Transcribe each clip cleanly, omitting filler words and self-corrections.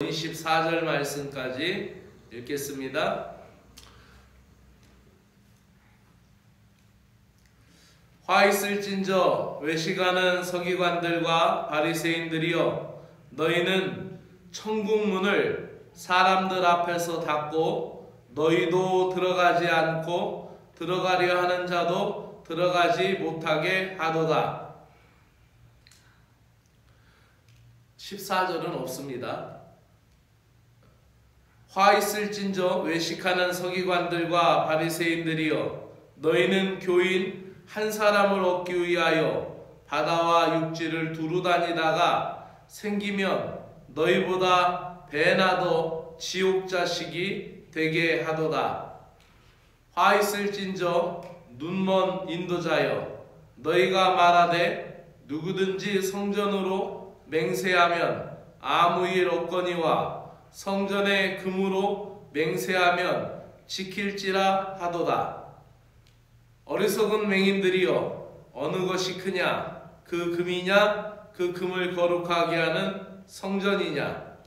24절 말씀까지 읽겠습니다. 화 있을진저 외식하는 서기관들과 바리새인들이여, 너희는 천국문을 사람들 앞에서 닫고 너희도 들어가지 않고 들어가려 하는 자도 들어가지 못하게 하도다. 14절은 없습니다. 화 있을진저 외식하는 서기관들과 바리새인들이여, 너희는 교인 한 사람을 얻기 위하여 바다와 육지를 두루 다니다가 생기면 너희보다 배나 더 지옥 자식이 되게 하도다. 화 있을진저 눈먼 인도자여, 너희가 말하되 누구든지 성전으로 맹세하면 아무 일 없거니와 성전의 금으로 맹세하면 지킬지라 하도다. 어리석은 맹인들이여, 어느 것이 크냐? 그 금이냐? 그 금을 거룩하게 하는 성전이냐?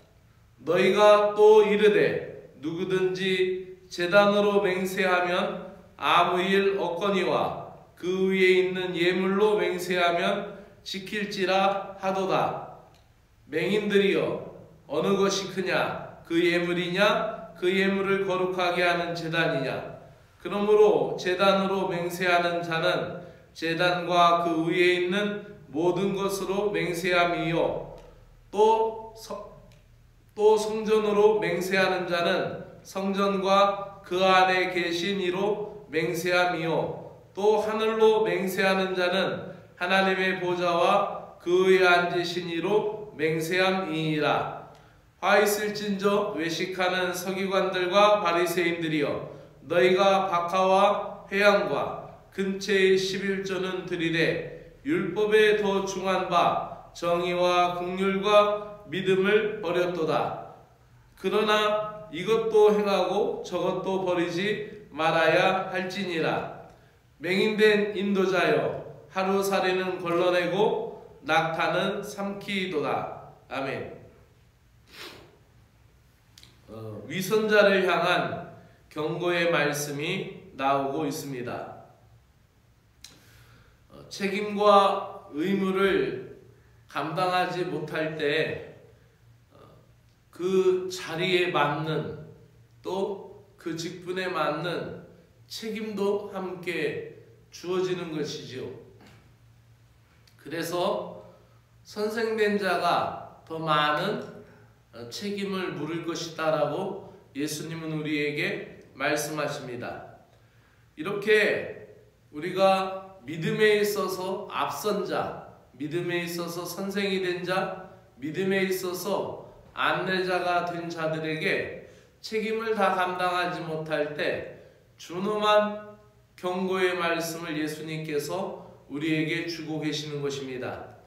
너희가 또 이르되 누구든지 제단으로 맹세하면 아무 일 없거니와 그 위에 있는 예물로 맹세하면 지킬지라 하도다. 맹인들이여, 어느 것이 크냐? 그 예물이냐? 그 예물을 거룩하게 하는 제단이냐? 그러므로 제단으로 맹세하는 자는 제단과 그 위에 있는 모든 것으로 맹세함이요, 또 성전으로 맹세하는 자는 성전과 그 안에 계신 이로 맹세함이요, 또 하늘로 맹세하는 자는 하나님의 보좌와 그 위에 앉으신 이로 맹세함이니라. 화 있을진저 외식하는 서기관들과 바리새인들이여, 너희가 박하와 회양과 근체의 11조는 드리되 율법에 더 중한 바 정의와 긍휼과 믿음을 버렸도다. 그러나 이것도 행하고 저것도 버리지 말아야 할지니라. 맹인된 인도자여, 하루살이는 걸러내고 낙타는 삼키도다. 아멘. 위선자를 향한 경고의 말씀이 나오고 있습니다. 책임과 의무를 감당하지 못할 때 그 자리에 맞는, 또 그 직분에 맞는 책임도 함께 주어지는 것이지요. 그래서 선생된 자가 더 많은 책임을 물을 것이다라고 예수님은 우리에게 말씀하십니다. 이렇게 우리가 믿음에 있어서 앞선 자, 믿음에 있어서 선생이 된 자, 믿음에 있어서 안내자가 된 자들에게 책임을 다 감당하지 못할 때 준엄한 경고의 말씀을 예수님께서 우리에게 주고 계시는 것입니다.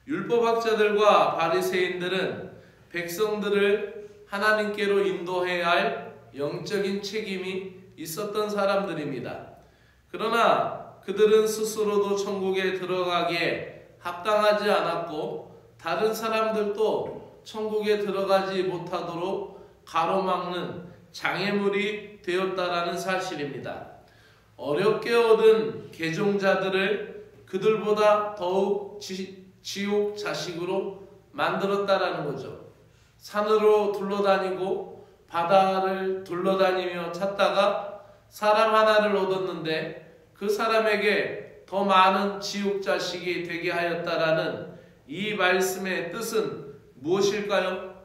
율법학자들과 바리새인들은 백성들을 하나님께로 인도해야 할 영적인 책임이 있었던 사람들입니다. 그러나 그들은 스스로도 천국에 들어가기에 합당하지 않았고 다른 사람들도 천국에 들어가지 못하도록 가로막는 장애물이 되었다라는 사실입니다. 어렵게 얻은 개종자들을 그들보다 더욱 지옥 자식으로 만들었다라는 거죠. 산으로 둘러다니고 바다를 둘러다니며 찾다가 사람 하나를 얻었는데 그 사람에게 더 많은 지옥 자식이 되게 하였다라는 이 말씀의 뜻은 무엇일까요?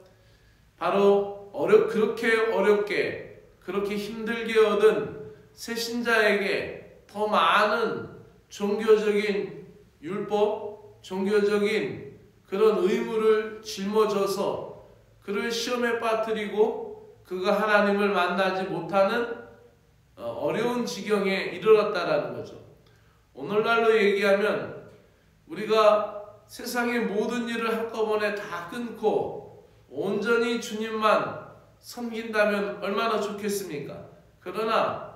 바로 그렇게 어렵게, 그렇게 힘들게 얻은 새 신자에게 더 많은 종교적인 율법, 종교적인 그런 의무를 짊어져서 그를 시험에 빠뜨리고 그가 하나님을 만나지 못하는 어려운 지경에 이르렀다라는 거죠. 오늘날로 얘기하면 우리가 세상의 모든 일을 한꺼번에 다 끊고 온전히 주님만 섬긴다면 얼마나 좋겠습니까? 그러나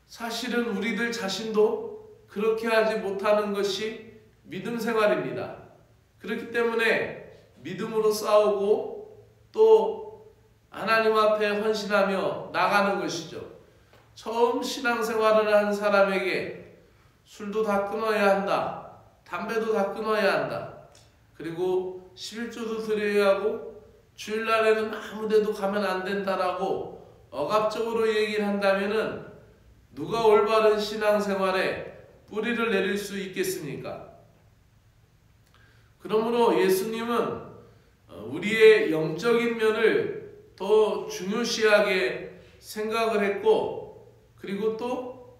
사실은 우리들 자신도 그렇게 하지 못하는 것이 믿음 생활입니다. 그렇기 때문에 믿음으로 싸우고 또 하나님 앞에 헌신하며 나가는 것이죠. 처음 신앙생활을 한 사람에게 술도 다 끊어야 한다. 담배도 다 끊어야 한다. 그리고 11조도 드려야 하고 주일날에는 아무 데도 가면 안 된다라고 억압적으로 얘기를 한다면은 누가 올바른 신앙생활에 뿌리를 내릴 수 있겠습니까? 그러므로 예수님은 우리의 영적인 면을 더 중요시하게 생각을 했고, 그리고 또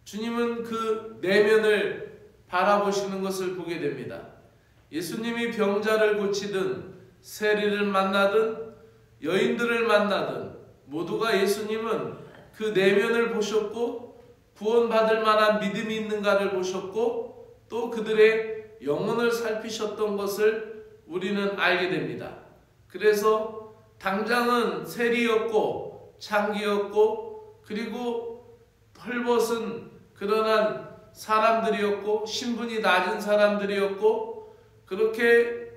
주님은 그 내면을 바라보시는 것을 보게 됩니다. 예수님이 병자를 고치든 세리를 만나든 여인들을 만나든 모두가 예수님은 그 내면을 보셨고 구원받을 만한 믿음이 있는가를 보셨고 또 그들의 영혼을 살피셨던 것을 우리는 알게 됩니다. 그래서 당장은 세리였고 창기였고 그리고 헐벗은 그러한 사람들이었고 신분이 낮은 사람들이었고 그렇게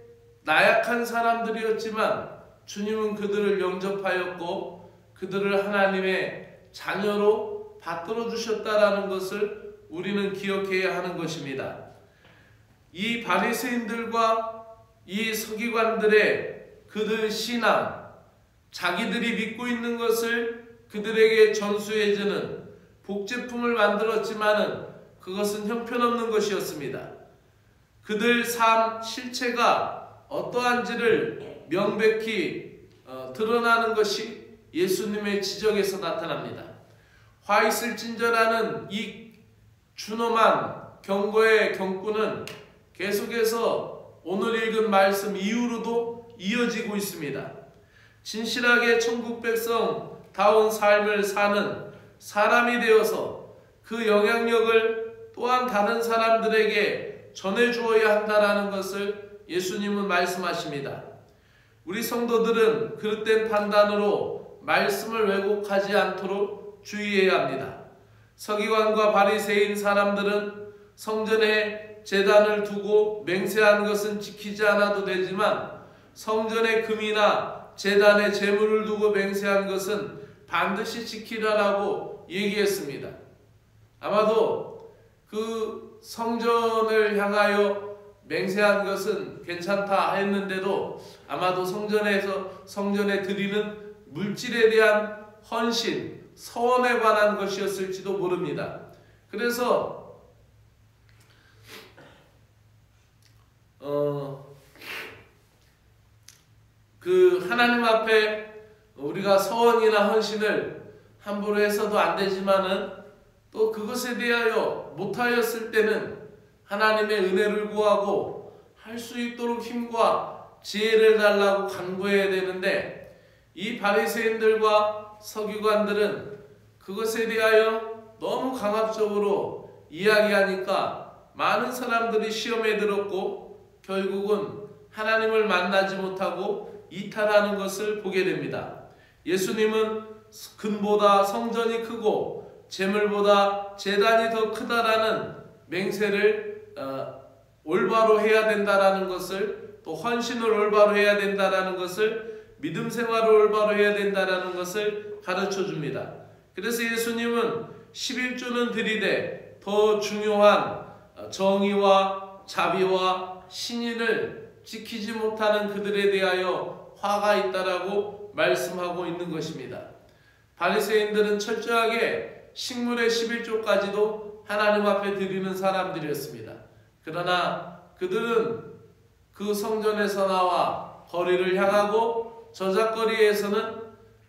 나약한 사람들이었지만 주님은 그들을 영접하였고 그들을 하나님의 자녀로 받들어 주셨다라는 것을 우리는 기억해야 하는 것입니다. 이 바리새인들과 이 서기관들의 그들 신앙, 자기들이 믿고 있는 것을 그들에게 전수해주는 복제품을 만들었지만은 그것은 형편없는 것이었습니다. 그들 삶 실체가 어떠한지를 명백히 드러나는 것이 예수님의 지적에서 나타납니다. 화 있을진저라는 이 준엄한 경고의 경구는 계속해서 오늘 읽은 말씀 이후로도 이어지고 있습니다. 진실하게 천국 백성다운 삶을 사는 사람이 되어서 그 영향력을 또한 다른 사람들에게 전해주어야 한다는 것을 예수님은 말씀하십니다. 우리 성도들은 그릇된 판단으로 말씀을 왜곡하지 않도록 주의해야 합니다. 서기관과 바리새인 사람들은 성전에 제단을 두고 맹세한 것은 지키지 않아도 되지만 성전의 금이나 제단에 제물을 두고 맹세한 것은 반드시 지키라라고 얘기했습니다. 아마도 그 성전을 향하여 맹세한 것은 괜찮다 했는데도 아마도 성전에 드리는 물질에 대한 헌신, 서원에 관한 것이었을지도 모릅니다. 그래서 그 하나님 앞에 우리가 서원이나 헌신을 함부로 해서도 안 되지만은 또 그것에 대하여 못하였을 때는 하나님의 은혜를 구하고 할 수 있도록 힘과 지혜를 달라고 간구해야 되는데 이 바리새인들과 서기관들은 그것에 대하여 너무 강압적으로 이야기하니까 많은 사람들이 시험에 들었고 결국은 하나님을 만나지 못하고 이탈하는 것을 보게 됩니다. 예수님은 금보다 성전이 크고 재물보다 제단이 더 크다라는 맹세를 올바로 해야 된다라는 것을 또 헌신을 올바로 해야 된다라는 것을 믿음 생활을 올바로 해야 된다라는 것을 가르쳐 줍니다. 그래서 예수님은 11조는 드리되 더 중요한 정의와 자비와 신인을 지키지 못하는 그들에 대하여 화가 있다라고 말씀하고 있는 것입니다. 바리새인들은 철저하게 식물의 11조까지도 하나님 앞에 드리는 사람들이었습니다. 그러나 그들은 그 성전에서 나와 거리를 향하고 저잣거리에서는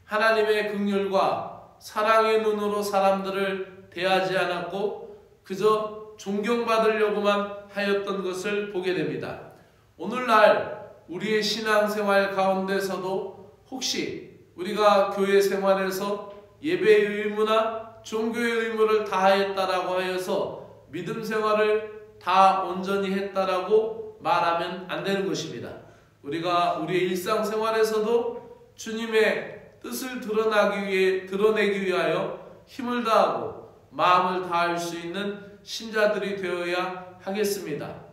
하나님의 긍휼과 사랑의 눈으로 사람들을 대하지 않았고 그저 존경받으려고만 하였던 것을 보게 됩니다. 오늘날 우리의 신앙생활 가운데서도 혹시 우리가 교회 생활에서 예배의 의무나 종교의 의무를 다하였다라고 하여서 믿음 생활을 다 온전히 했다라고 말하면 안 되는 것입니다. 우리가 우리의 일상생활에서도 주님의 뜻을 드러내기 위하여 힘을 다하고 마음을 다할 수 있는 신자들이 되어야 하겠습니다.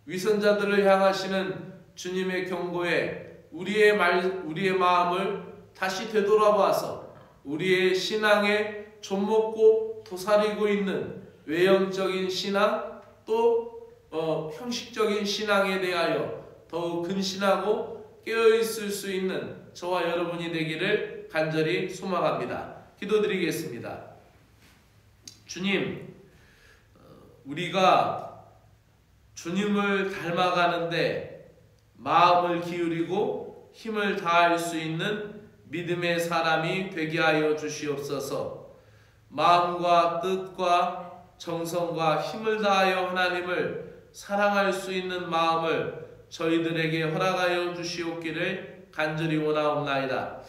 위선자들을 향하시는 주님의 경고에 우리의 마음을 다시 되돌아봐서 우리의 신앙에 좀먹고 도사리고 있는 외형적인 신앙 또 형식적인 신앙에 대하여 더욱 근신하고 깨어있을 수 있는 저와 여러분이 되기를 간절히 소망합니다. 기도드리겠습니다. 주님, 우리가 주님을 닮아가는데 마음을 기울이고 힘을 다할 수 있는 믿음의 사람이 되게 하여 주시옵소서. 마음과 뜻과 정성과 힘을 다하여 하나님을 사랑할 수 있는 마음을 저희들에게 허락하여 주시옵기를 간절히 원하옵나이다.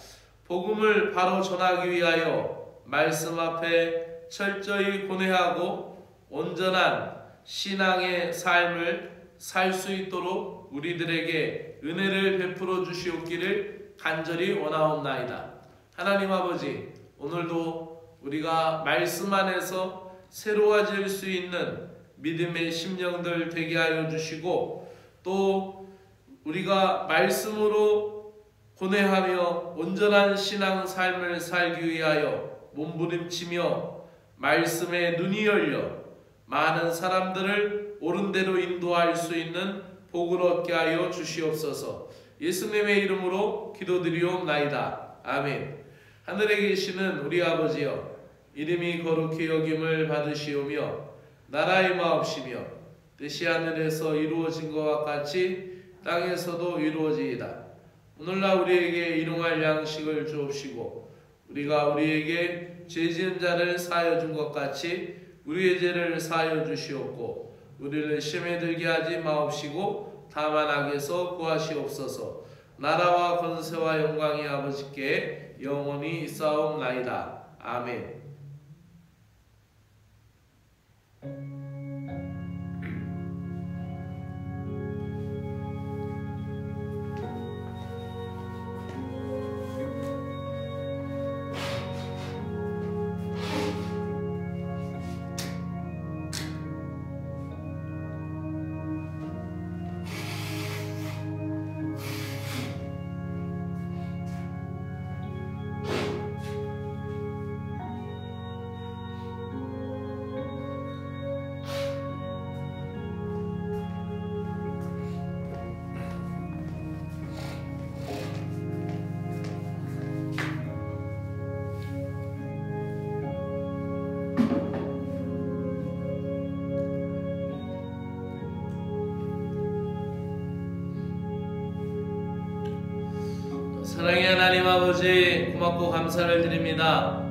복음을 바로 전하기 위하여 말씀 앞에 철저히 고뇌하고 온전한 신앙의 삶을 살 수 있도록 우리들에게 은혜를 베풀어 주시옵기를 간절히 원하옵나이다. 하나님 아버지, 오늘도 우리가 말씀 안에서 새로워질 수 있는 믿음의 심령들 되게 하여 주시고 또 우리가 말씀으로 고뇌하며 온전한 신앙 삶을 살기 위하여 몸부림치며 말씀에 눈이 열려 많은 사람들을 옳은 대로 인도할 수 있는 복을 얻게 하여 주시옵소서. 예수님의 이름으로 기도드리옵나이다. 아멘. 하늘에 계시는 우리 아버지여, 이름이 거룩히 여김을 받으시오며 나라의 마옵시며 뜻이 하늘에서 이루어진 것과 같이 땅에서도 이루어지이다. 오늘날 우리에게 일용할 양식을 주옵시고 우리가 우리에게 죄 지은 자를 사하여 준 것 같이 우리의 죄를 사하여 주시옵고 우리를 시험에 들게 하지 마옵시고 다만 악에서 구하시옵소서. 나라와 권세와 영광이 아버지께 영원히 있사옵나이다. 아멘. 사랑의 하나님 아버지, 고맙고 감사를 드립니다.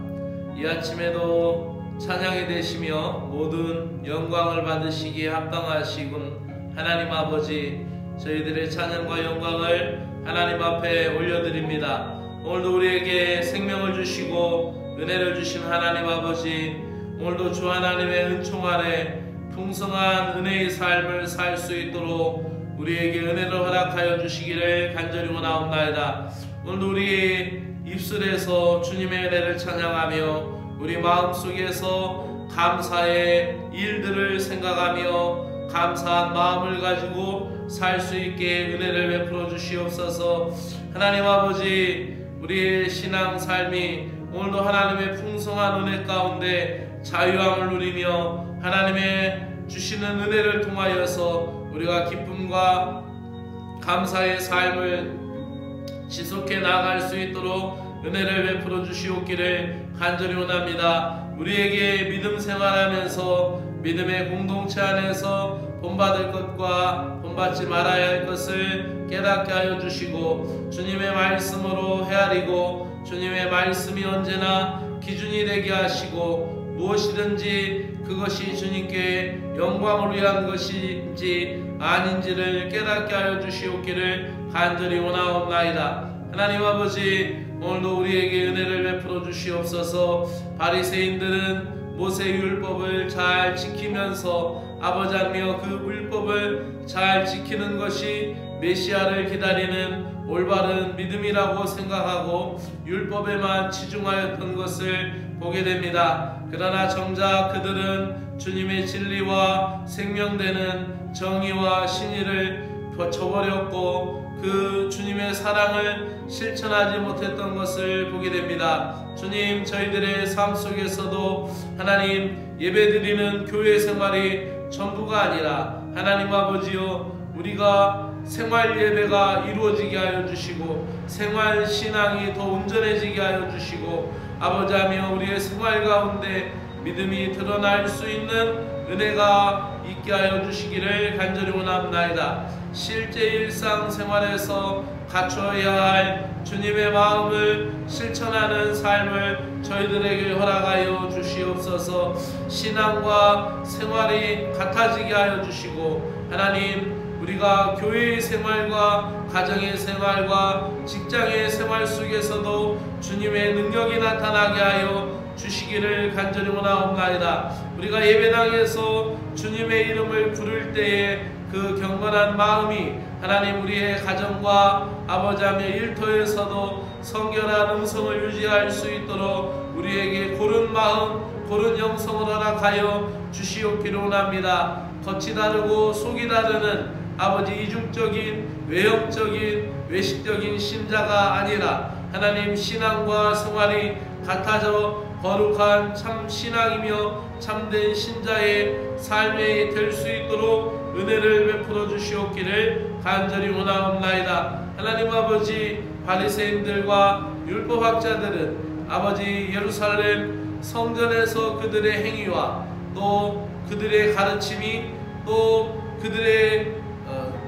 이 아침에도 찬양이 되시며 모든 영광을 받으시기에 합당하시군 하나님 아버지, 저희들의 찬양과 영광을 하나님 앞에 올려드립니다. 오늘도 우리에게 생명을 주시고 은혜를 주신 하나님 아버지, 오늘도 주 하나님의 은총 아래 풍성한 은혜의 삶을 살 수 있도록 우리에게 은혜를 허락하여 주시기를 간절히 원하옵나이다. 오늘도 우리 입술에서 주님의 은혜를 찬양하며 우리 마음속에서 감사의 일들을 생각하며 감사한 마음을 가지고 살 수 있게 은혜를 베풀어 주시옵소서. 하나님 아버지, 우리의 신앙 삶이 오늘도 하나님의 풍성한 은혜 가운데 자유함을 누리며 하나님의 주시는 은혜를 통하여서 우리가 기쁨과 감사의 삶을 지속해 나아갈 수 있도록 은혜를 베풀어 주시옵기를 간절히 원합니다. 우리에게 믿음 생활하면서 믿음의 공동체 안에서 본받을 것과 본받지 말아야 할 것을 깨닫게 하여 주시고 주님의 말씀으로 헤아리고 주님의 말씀이 언제나 기준이 되게 하시고 무엇이든지 그것이 주님께 영광을 위한 것인지 아닌지를 깨닫게 하여 주시옵기를 간절히 원하옵나이다. 하나님 아버지, 오늘도 우리에게 은혜를 베풀어 주시옵소서. 바리새인들은 모세의 율법을 잘 지키면서 아버지 하며 그 율법을 잘 지키는 것이 메시아를 기다리는 올바른 믿음이라고 생각하고 율법에만 치중하였던 것을 보게 됩니다. 그러나 정작 그들은 주님의 진리와 생명되는 정의와 신의를 저버렸고 그 주님의 사랑을 실천하지 못했던 것을 보게 됩니다. 주님, 저희들의 삶 속에서도 하나님 예배드리는 교회 생활이 전부가 아니라 하나님 아버지요, 우리가 생활 예배가 이루어지게 하여 주시고 생활 신앙이 더 온전해지게 하여 주시고 아버지하며 우리의 생활 가운데 믿음이 드러날 수 있는 은혜가 있게 하여 주시기를 간절히 원합나이다. 실제 일상생활에서 갖춰야 할 주님의 마음을 실천하는 삶을 저희들에게 허락하여 주시옵소서. 신앙과 생활이 같아지게 하여 주시고 하나님, 우리가 교회의 생활과 가정의 생활과 직장의 생활 속에서도 주님의 능력이 나타나게 하여 주시기를 간절히 원하옵나이다. 우리가 예배당에서 주님의 이름을 부를 때에 그 경건한 마음이 하나님 우리의 가정과 아버지하며 일터에서도 성결한 음성을 유지할 수 있도록 우리에게 고른 마음, 고른 영성을 허락하여 주시옵기를 원합니다. 겉이 다르고 속이 다르는 아버지 이중적인 외형적인 외식적인 신자가 아니라 하나님 신앙과 생활이 같아져 거룩한 참 신앙이며 참된 신자의 삶이 될 수 있도록 은혜를 베풀어 주시옵기를 간절히 원하옵나이다. 하나님 아버지, 바리새인들과 율법학자들은 아버지 예루살렘 성전에서 그들의 행위와 또 그들의 가르침이 또 그들의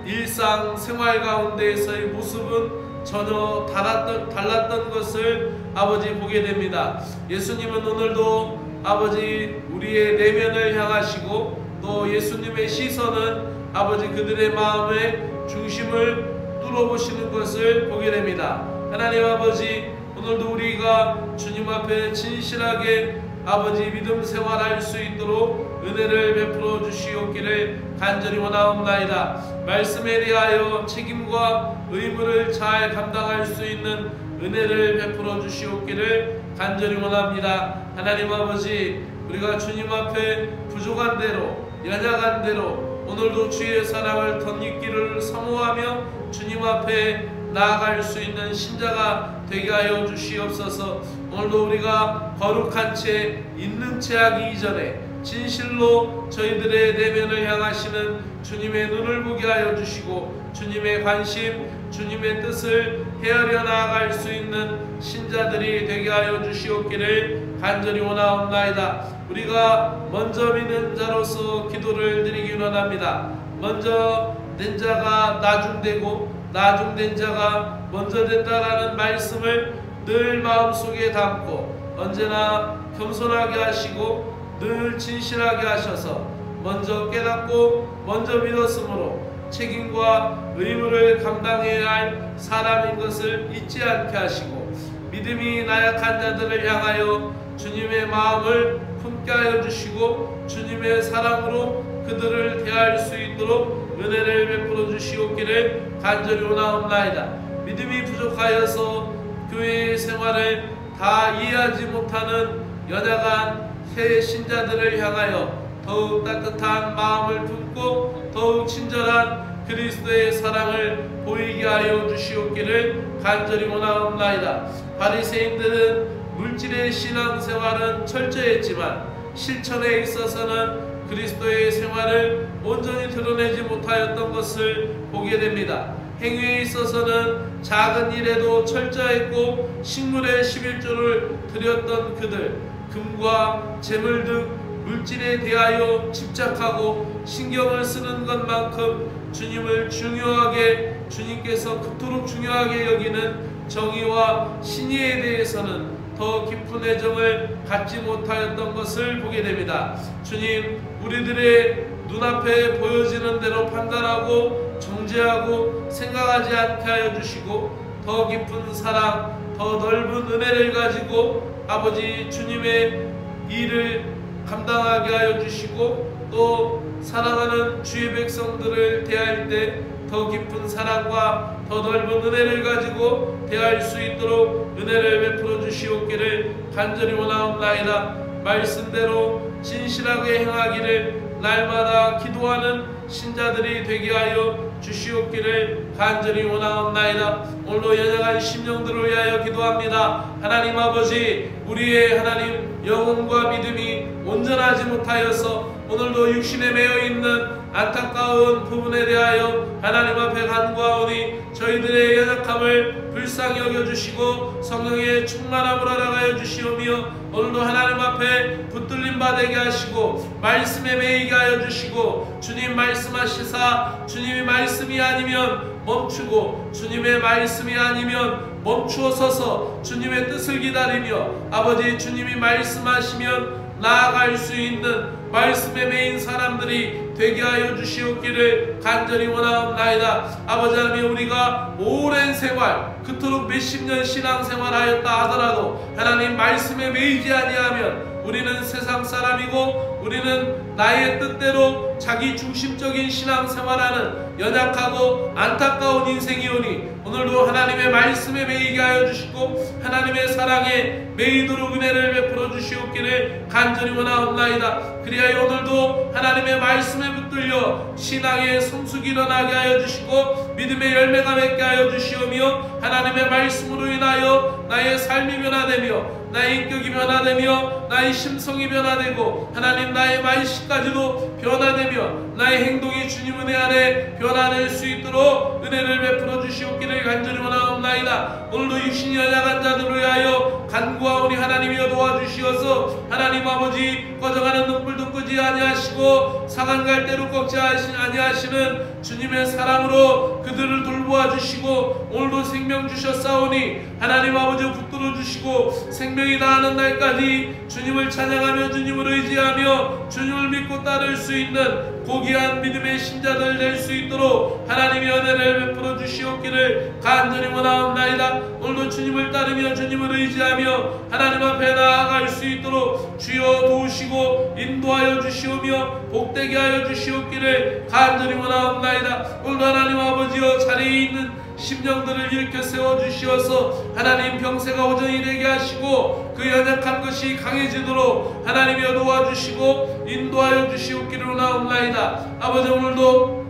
일상 생활 가운데에서의 모습은 전혀 달랐던 것을 아버지 보게 됩니다. 예수님은 오늘도 아버지 우리의 내면을 향하시고 또 예수님의 시선은 아버지 그들의 마음의 중심을 뚫어보시는 것을 보게 됩니다. 하나님 아버지, 오늘도 우리가 주님 앞에 진실하게 아버지 믿음 생활할 수 있도록 은혜를 베풀어 주시옵기를 간절히 원하옵나이다. 말씀에 대하여 책임과 의무를 잘 감당할 수 있는 은혜를 베풀어 주시옵기를 간절히 원합니다. 하나님 아버지, 우리가 주님 앞에 부족한 대로 연약한 대로 오늘도 주의 사랑을 덧입기를 사모하며 주님 앞에 나아갈 수 있는 신자가 되게 하여 주시옵소서. 오늘도 우리가 거룩한 채 있는 채 하기 이전에 진실로 저희들의 내면을 향하시는 주님의 눈을 보게 하여 주시고 주님의 관심, 주님의 뜻을 헤아려 나아갈 수 있는 신자들이 되게 하여 주시옵기를 간절히 원하옵나이다. 우리가 먼저 믿는 자로서 기도를 드리기 원합니다. 먼저 된 자가 나중되고 나중된 자가 먼저 된다라는 말씀을 늘 마음속에 담고 언제나 겸손하게 하시고 늘 진실하게 하셔서 먼저 깨닫고 먼저 믿었으므로 책임과 의무를 감당해야 할 사람인 것을 잊지 않게 하시고 믿음이 나약한 자들을 향하여 주님의 마음을 품게 하여 주시고 주님의 사랑으로 그들을 대할 수 있도록 은혜를 베풀어 주시옵기를 간절히 원하옵나이다. 믿음이 부족하여서 교회의 생활을 다 이해하지 못하는 연약한 새 신자들을 향하여 더욱 따뜻한 마음을 품고 더욱 친절한 그리스도의 사랑을 보이게 하여 주시옵기를 간절히 원하옵나이다. 바리새인들은 물질의 신앙생활은 철저했지만 실천에 있어서는 그리스도의 생활을 온전히 드러내지 못하였던 것을 보게 됩니다. 행위에 있어서는 작은 일에도 철저했고 식물의 11조를 드렸던 그들, 금과 재물 등 물질에 대하여 집착하고 신경을 쓰는 것만큼 주님을 중요하게, 주님께서 그토록 중요하게 여기는 정의와 신의에 대해서는 더 깊은 애정을 갖지 못하였던 것을 보게 됩니다. 주님, 우리들의 눈앞에 보여지는 대로 판단하고 정죄하고 생각하지 않게 하여 주시고 더 깊은 사랑, 더 넓은 은혜를 가지고 아버지 주님의 일을 감당하게 하여 주시고 또 사랑하는 주의 백성들을 대할 때 더 깊은 사랑과 더 넓은 은혜를 가지고 대할 수 있도록 은혜를 베풀어 주시옵기를 간절히 원하옵나이다. 말씀대로 진실하게 행하기를 날마다 기도하는 신자들이 되게 하여 주시옵기를 간절히 원하옵나이다. 오늘도 연약한 심령들을 위하여 기도합니다. 하나님 아버지, 우리의 하나님 영혼과 믿음이 온전하지 못하여서 오늘도 육신에 매여있는 안타까운 부분에 대하여 하나님 앞에 간구하오니 저희들의 연약함을 불쌍히 여겨주시고 성령의 충만함을 허락하여 주시오며 오늘도 하나님 앞에 붙들림 받게 하시고 말씀에 매이게 하여 주시고 주님 말씀하시사 주님의 말씀이 아니면 멈추고 주님의 말씀이 아니면 멈추어 서서 주님의 뜻을 기다리며 아버지 주님이 말씀하시면 나아갈 수 있는 말씀에 매인 사람들이 되게 하여 주시옵기를 간절히 원하옵나이다. 아버지 하나님, 우리가 오랜 생활 그토록 몇십 년 신앙생활하였다 하더라도 하나님 말씀에 매이지 아니하면 우리는 세상 사람이고 우리는 나의 뜻대로 자기 중심적인 신앙생활하는 연약하고 안타까운 인생이오니 오늘도 하나님의 말씀에 매이게 하여 주시고 하나님의 사랑에 매이도록 은혜를 베풀어 주시옵기를 간절히 원하옵나이다. 그리하여 오늘도 하나님의 말씀에 붙들려 신앙의 성숙이 일어나게 하여 주시고 믿음의 열매가 맺게 하여 주시오며 하나님의 말씀으로 인하여 나의 삶이 변화되며 나의 인격이 변화되며 나의 심성이 변화되고 하나님 나의 말씨까지도 변화되며 나의 행동이 주님 은혜 안에 변화될 수 있도록 은혜를 베풀어 주시옵기를 간절히 원하옵나이다. 오늘도 육신이 연약한 자들을 위하여 간구하오니 하나님이여 도와주시어서 하나님 아버지 꺼져가는 눈물도 끄지 아니하시고 상한 갈대로 꺾지 아니하시는 주님의 사랑으로 그들을 돌보아 주시고 오늘도 생명 주셨사오니 하나님 아버지 붙들어 주시고 생명이 다하는 날까지 주님을 찬양하며 주님을 의지하며 주님을 믿고 따를 수 있는 고귀한 믿음의 신자들 될 수 있도록 하나님의 은혜를 베풀어 주시옵기를 간절히 원하옵나이다. 오늘도 주님을 따르며 주님을 의지하며 하나님 앞에 나아갈 수 있도록 주여 도우시고 인도하여 주시오며 복되게 하여 주시옵기를 간절히 원하옵나이다. 오늘도 하나님 아버지여 자리에 있는 심령들을 일으켜 세워주시어서 하나님 병세가 오전이 되게 하시고 그 연약한 것이 강해지도록 하나님이여 도와주시고 인도하여 주시옵기를 원하옵나이다. 아버지 오늘도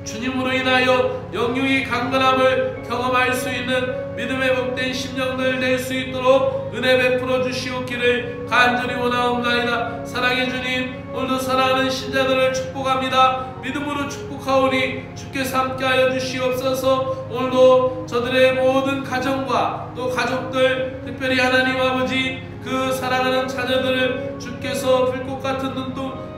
주님으로 인하여 영육이 강건함을 경험할 수 있는 믿음의 복된 심령들 될 수 있도록 은혜 베풀어 주시옵기를 간절히 원하옵나이다. 사랑의 주님, 오늘도 사랑하는 신자들을 축복합니다. 믿음으로 축복하오니 주께서 함께하여 주시옵소서. 오늘도 저들의 모든 가정과 또 가족들, 특별히 하나님 아버지 그 사랑하는 자녀들을 주께서 불꽃 같은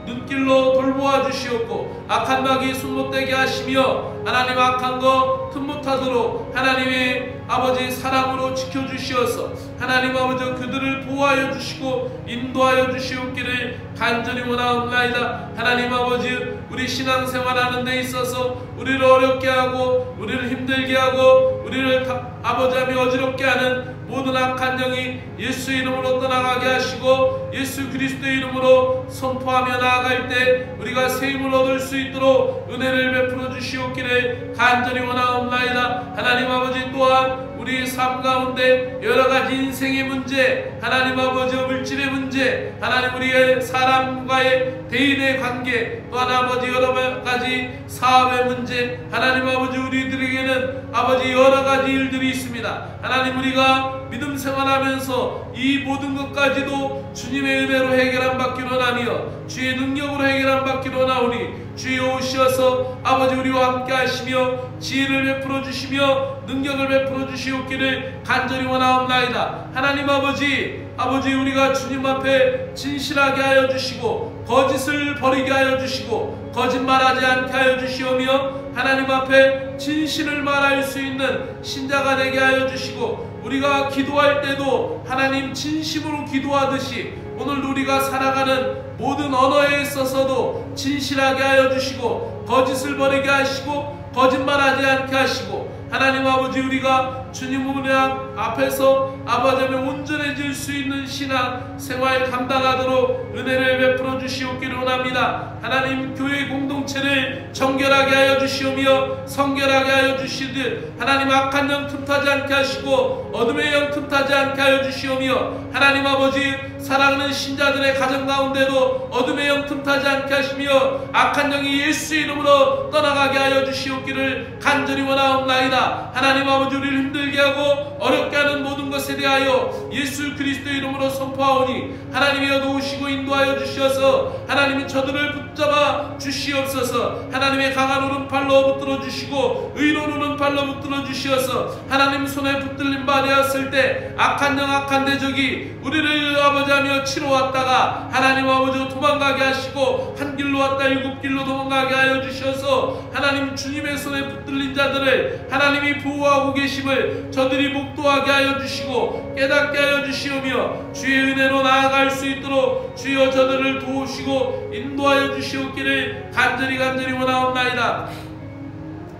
눈길로 돌보아 주시옵고 악한 마귀 손 못대게 하시며 하나님 악한 거 틈 못하도록 하나님의 아버지 사랑으로 지켜주시어서 하나님 아버지 그들을 보호하여 주시고 인도하여 주시옵기를 간절히 원하옵나이다. 하나님 아버지 우리 신앙생활하는 데 있어서 우리를 어렵게 하고 우리를 힘들게 하고 우리를 아버지 하며 어지럽게 하는 모든 악한 영이 예수 이름으로 떠나가게 하시고 예수 그리스도의 이름으로 선포하며 나아갈 때 우리가 새 힘을 얻을 수 있도록 은혜를 베풀어 주시옵기를 간절히 원하옵나이다. 하나님 아버지 또한 우리 삶 가운데 여러가지 인생의 문제, 하나님 아버지 물질의 문제, 하나님 우리의 사람과의 대인의 관계, 또한 아버지 여러가지 사업의 문제, 하나님 아버지 우리들에게는 아버지 여러가지 일들이 있습니다. 하나님 우리가 믿음 생활하면서 이 모든 것까지도 주님의 은혜로 해결한 받기로 나며 주의 능력으로 해결한 받기로 나오니 주여 오시어서 아버지 우리와 함께 하시며 지혜를 베풀어 주시며 능력을 베풀어 주시옵기를 간절히 원하옵나이다. 하나님 아버지 우리가 주님 앞에 진실하게 하여 주시고 거짓을 버리게 하여 주시고 거짓말하지 않게 하여 주시오며 하나님 앞에 진실을 말할 수 있는 신자가 되게 하여 주시고 우리가 기도할 때도 하나님 진심으로 기도하듯이 오늘 우리가 살아가는 모든 언어에 있어서도 진실하게 하여 주시고 거짓을 버리게 하시고 거짓말하지 않게 하시고 하나님 아버지 우리가 주님 은혜 앞에서 아버지 온전해질 수 있는 신앙 생활 감당하도록 은혜를 베풀어 주시옵기를 원합니다. 하나님 교회 공동체를 정결하게 하여 주시오며 성결하게 하여 주시듯 하나님 악한 영 틈타지 않게 하시고 어둠의 영 틈타지 않게 하여 주시오며 하나님 아버지 사랑하는 신자들의 가정 가운데도 어둠의 영 틈타지 않게 하시며 악한 영이 예수 이름으로 떠나가게 하여 주시옵기를 간절히 원하옵나이다. 하나님 아버지 우리를 힘들게 하고 어렵게 하는 모든 것에 대하여 예수 그리스도 이름으로 선포하오니 하나님이여 도우시고 인도하여 주시어서 하나님이 저들을 붙잡아 주시옵소서. 하나님의 강한 오른팔로 붙들어 주시고 의로운 오른팔로 붙들어 주시어서 하나님 손에 붙들림 바 되었을 때 악한 영 악한 대적이 우리를 아버지하며 치러 왔다가 하나님 아버지 도망가게 하시고 한 길로 왔다 일곱 길로 도망가게 하여 주셔서 하나님 주님의 손에 붙들린 자들을 하나님이 보호하고 계심을 저들이 목도하게 하여 주시고 깨닫게 하여 주시오며 주의 은혜로 나아갈 수 있도록 주여 저들을 도우시고 인도하여 주시옵기를 간절히 원하옵나이다.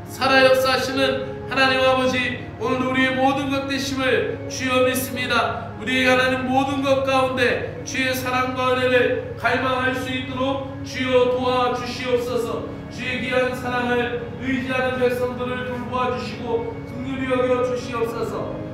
살아 역사하시는 하나님 아버지 오늘 우리의 모든 것 되심을 주여 믿습니다. 우리의 하나님 모든 것 가운데 주의 사랑과 은혜를 갈망할 수 있도록 주여 도와주시옵소서. 주의 귀한 사랑을 의지하는 백성들을 돌보아 주시고 긍휼히 여겨 주시옵소서.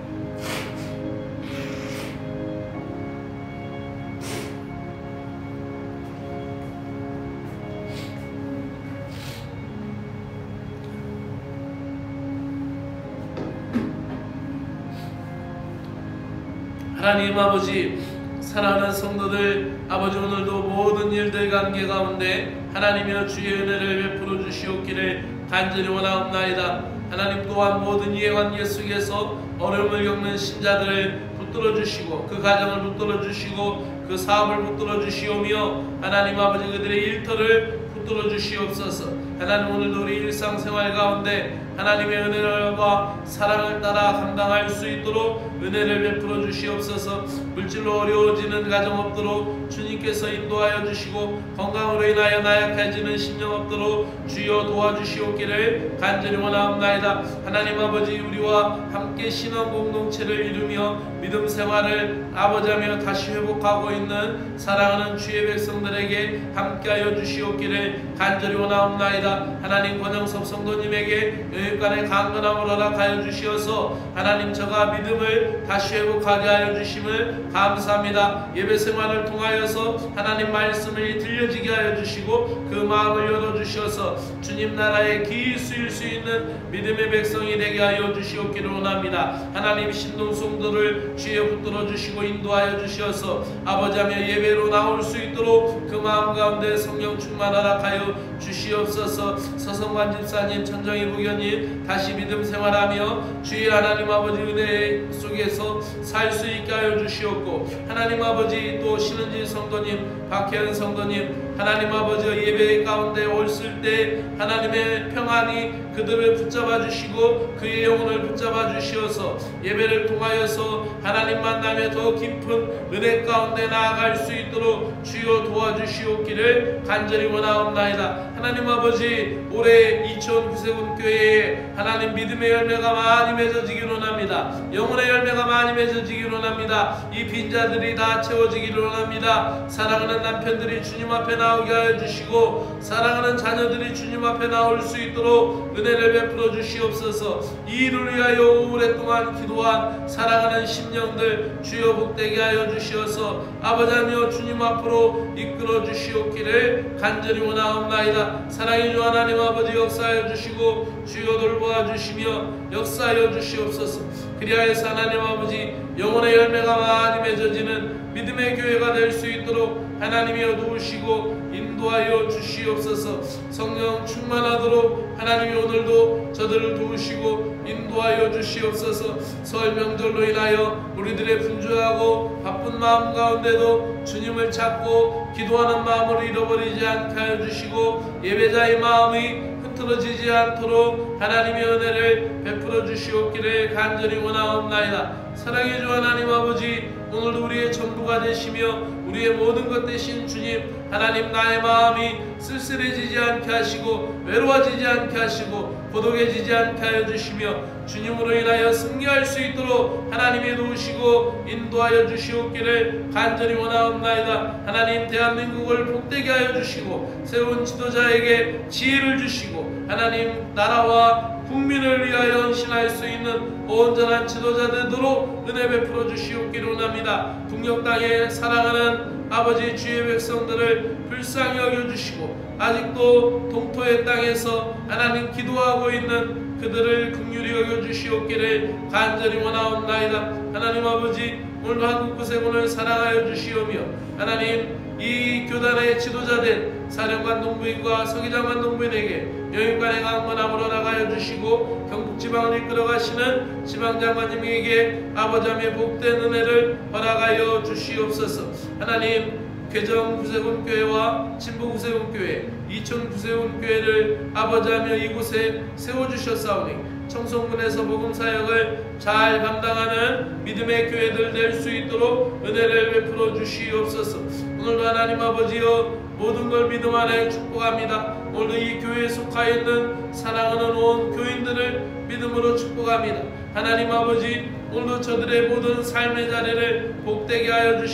하나님 아버지 사랑하는 성도들 아버지 오늘도 모든 일들 관계 가운데 하나님이여 주의 은혜를 베풀어 주시옵기를 간절히 원하옵나이다. 하나님 또한 모든 이해관계 속에서 어려움을 겪는 신자들을 붙들어 주시고 그 가정을 붙들어 주시고 그 사업을 붙들어 주시오며 하나님 아버지 그들의 일터를 붙들어 주시옵소서. 하나님 오늘도 우리 일상생활 가운데 하나님의 은혜와 사랑을 따라 감당할 수 있도록 은혜를 베풀어 주시옵소서. 물질로 어려워지는 가정 없도록 주님께서 인도하여 주시고 건강으로 인하여 나약해지는 심령 없도록 주여 도와주시옵기를 간절히 원하옵나이다. 하나님 아버지 우리와 함께 신앙 공동체를 이루며 믿음 생활을 아버지하며 다시 회복하고 있는 사랑하는 주의 백성들에게 함께하여 주시옵기를 간절히 원하옵나이다. 하나님 권영섭 성도님에게 여기까지 강건함을 허락하여 주시어서 하나님 저가 믿음을 다시 회복하게 하여 주심을 감사합니다. 예배 생활을 통하여서 하나님 말씀을 들려지게 하여 주시고 그 마음을 열어주셔서 주님 나라에 기이 쓰일 수 있는 믿음의 백성이 되게 하여 주시옵기를 원합니다. 하나님 신동성도를 주에 붙들어 주시고 인도하여 주셔서 아버지하며 예배로 나올 수 있도록 그 마음 가운데 성령 충만 허락하여 주시옵소서. 서성관 집사님 천정희 부교님 다시 믿음 생활하며 주의 하나님 아버지 은혜 속에서 살 수 있게 하여 주시옵고 하나님 아버지 또 신은지 성도님 박혜은 성도님 하나님 아버지 예배 가운데 올쓸 때 하나님의 평안이 그들을 붙잡아 주시고 그의 영혼을 붙잡아 주시어서 예배를 통하여서 하나님 만남에 더 깊은 은혜 가운데 나아갈 수 있도록 주여 도와주시옵기를 간절히 원하옵나이다. 하나님 아버지 올해 이천 구세군교회에 하나님 믿음의 열매가 많이 맺어지기를 원합니다. 영혼의 열매가 많이 맺어지기를 원합니다. 이 빈자들이 다 채워지기를 원합니다. 사랑하는 남편들이 주님 앞에 나오게 하여 주시고 사랑하는 자녀들이 주님 앞에 나올 수 있도록 은혜를 베풀어 주시옵소서. 이 일을 위하여 오랫동안 기도한 사랑하는 심령들 주여 복되게 하여 주시어서 아버지하며 주님 앞으로 이끌어 주시옵기를 간절히 원하옵나이다. 사랑의 주 하나님 아버지 역사하여 주시고 주여 돌보아 주시며 역사하여 주시옵소서. 그리하여서 하나님 아버지 영혼의 열매가 많이 맺어지는 믿음의 교회가 될 수 있도록 하나님이여 도우시고 인도하여 주시옵소서. 성령 충만하도록 하나님이 오늘도 저들을 도우시고 인도하여 주시옵소서. 설 명절로 인하여 우리들의 분주하고 바쁜 마음 가운데도 주님을 찾고 기도하는 마음을 잃어버리지 않게 하여 주시고 예배자의 마음이 흐트러지지 않도록 하나님의 은혜를 베풀어 주시옵기를 간절히 원하옵나이다. 사랑의 주 하나님 아버지, 오늘도 우리의 전부가 되시며 우리의 모든 것 되신 주님, 하나님, 나의 마음이 쓸쓸해지지 않게 하시고 외로워지지 않게 하시고 고독해지지 않게 하여 주시며 주님으로 인하여 승리할 수 있도록 하나님이 도우시고 인도하여 주시옵기를 간절히 원하옵나이다. 하나님, 대한민국을 복되게 하여 주시고 새로운 지도자에게 지혜를 주시고 하나님, 나라와 국민을 위하여 헌신할 수 있는 온전한 지도자 되도록 은혜 베풀어 주시옵기를 원합니다. 북녘 땅에 사랑하는 아버지 주의 백성들을 불쌍히 여겨주시고 아직도 동토의 땅에서 하나님 기도하고 있는 그들을 긍휼히 여겨주시옵기를 간절히 원하옵나이다. 하나님 아버지, 오늘 한국구세군을 사랑하여 주시오며 하나님, 이 교단의 지도자된 사령관 농부인과 서기장관 농부인에게 여인관의 강건함으로 나가여 주시고 경북지방을 이끌어가시는 지방장관님에게 아버지의 복된 은혜를 허락하여 주시옵소서. 하나님, 괴정구세군교회와 진보구세군교회, 이천구세군교회를 아버지하며 이곳에 세워주셨사오니 청송군에서 복음사역을 잘 감당하는 믿음의 교회들 될 수 있도록 은혜를 베풀어 주시옵소서. 오늘도 하나님 아버지여, 모든 걸 믿음 안에 축복합니다. 오늘도 이 교회에 속하여 있는 사랑하는 온 교인들을 믿음으로 축복합니다. 하나님 아버지, 오늘도 저들의 모든 삶의 자리를 복되게 하여 주시기